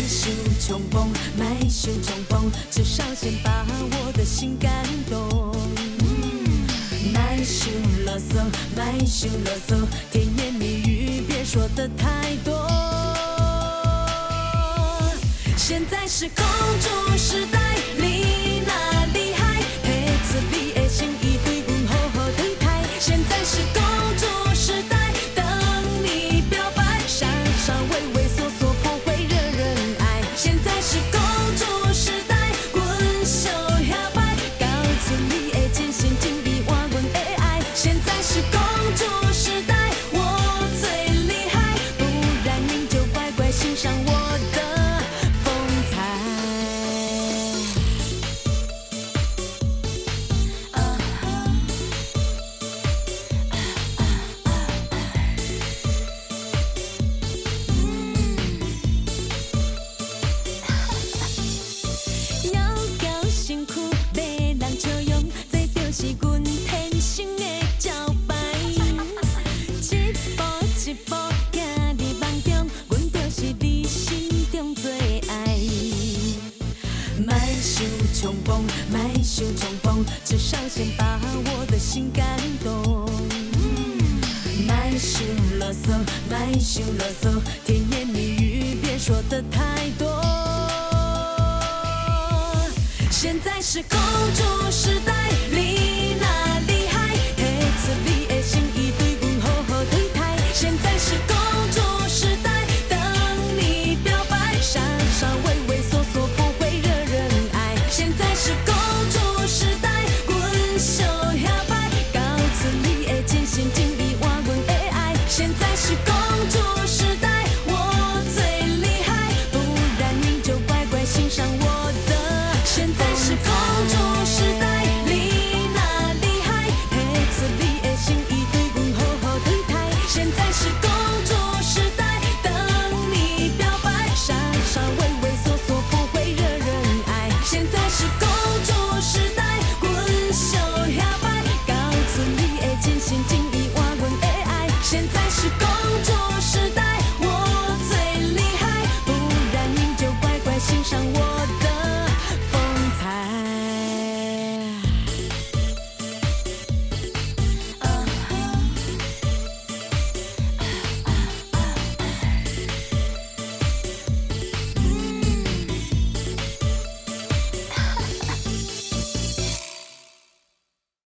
受冲锋，卖受冲锋，至少先把我的心感动。卖受啰嗦，卖受啰嗦，甜言蜜语别说的太多。现在是公主时代，你哪厉害？黑子你的心意对阮好好对待。现在是公主时代，等你表白，傻傻畏畏缩缩不会惹人爱。现在是公主时代，阮小下摆，告诉你的真心真意换阮的爱。现在是公主时代，我最厉害，不然您就乖乖欣赏我的。冲锋，卖受冲锋，至少先把我的心感动。卖受啰嗦，卖受啰嗦，甜言蜜语别说的太多。现在是公主时代。